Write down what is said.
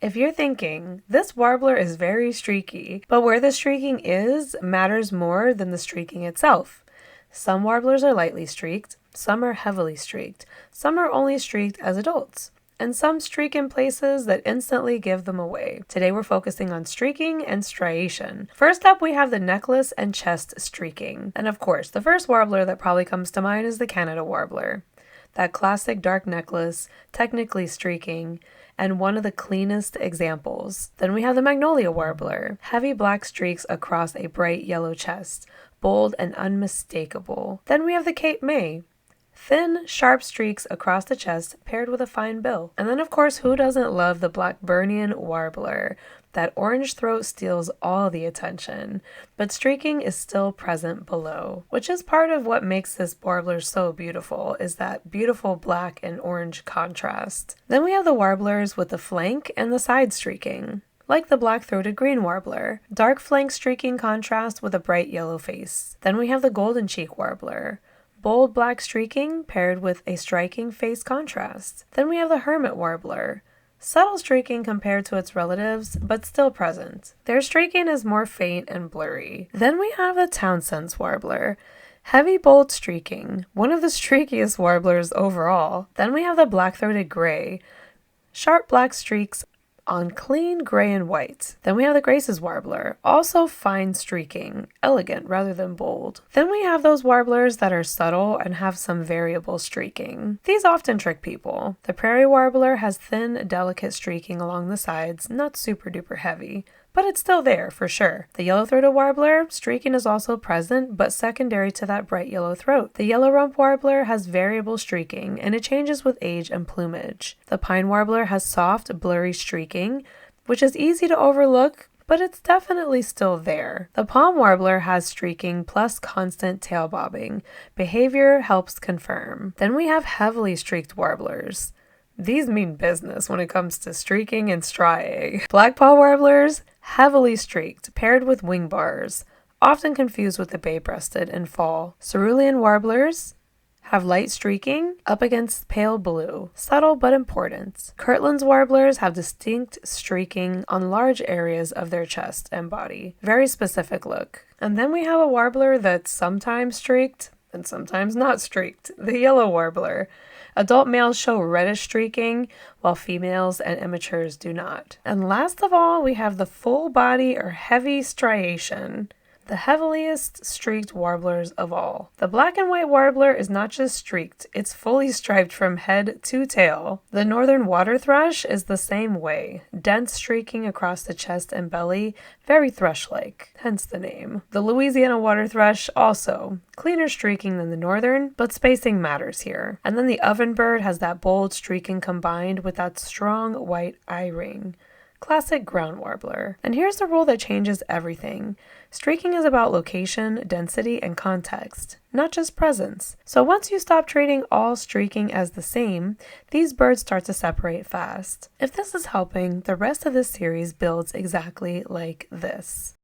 If you're thinking, this warbler is very streaky, but where the streaking is matters more than the streaking itself. Some warblers are lightly streaked, some are heavily streaked, some are only streaked as adults, and some streak in places that instantly give them away. Today we're focusing on streaking and striation. First up, we have the necklace and chest streaking. And of course, the first warbler that probably comes to mind is the Canada warbler. That classic dark necklace, technically streaking, and one of the cleanest examples. Then we have the Magnolia warbler, heavy black streaks across a bright yellow chest, bold and unmistakable. Then we have the Cape May, thin, sharp streaks across the chest paired with a fine bill. And then of course, who doesn't love the Blackburnian warbler? That orange throat steals all the attention, but streaking is still present below, which is part of what makes this warbler so beautiful, is that beautiful black and orange contrast. Then we have the warblers with the flank and the side streaking. Like the black-throated green warbler, dark flank streaking contrast with a bright yellow face. Then we have the golden cheek warbler, bold black streaking paired with a striking face contrast. Then we have the hermit warbler, subtle streaking compared to its relatives, but still present. Their streaking is more faint and blurry. Then we have the Townsend warbler, heavy bold streaking, one of the streakiest warblers overall. Then we have the black-throated gray, sharp black streaks on clean gray and white. Then we have the Grace's warbler, also fine streaking, elegant rather than bold. Then we have those warblers that are subtle and have some variable streaking. These often trick people. The Prairie warbler has thin, delicate streaking along the sides, not super duper heavy, but it's still there for sure. The yellow-throated warbler, streaking is also present, but secondary to that bright yellow throat. The yellow-rumped warbler has variable streaking, and it changes with age and plumage. The pine warbler has soft, blurry streaking, which is easy to overlook, but it's definitely still there. The palm warbler has streaking plus constant tail bobbing. Behavior helps confirm. Then we have heavily streaked warblers. These mean business when it comes to streaking and striating. Blackpoll warblers, heavily streaked, paired with wing bars, often confused with the bay-breasted and fall. Cerulean warblers have light streaking up against pale blue, subtle but important. Kirtland's warblers have distinct streaking on large areas of their chest and body. Very specific look. And then we have a warbler that's sometimes streaked and sometimes not streaked, the yellow warbler. Adult males show reddish streaking, while females and immatures do not. And last of all, we have the full body or heavy striation, the heaviest streaked warblers of all. The black and white warbler is not just streaked, it's fully striped from head to tail. The northern waterthrush is the same way, dense streaking across the chest and belly, very thrush-like, hence the name. The Louisiana waterthrush also, cleaner streaking than the northern, but spacing matters here. And then the Ovenbird has that bold streaking combined with that strong white eye ring. Classic ground warbler. And here's the rule that changes everything. Streaking is about location, density, and context, not just presence. So once you stop treating all streaking as the same, these birds start to separate fast. If this is helping, the rest of this series builds exactly like this.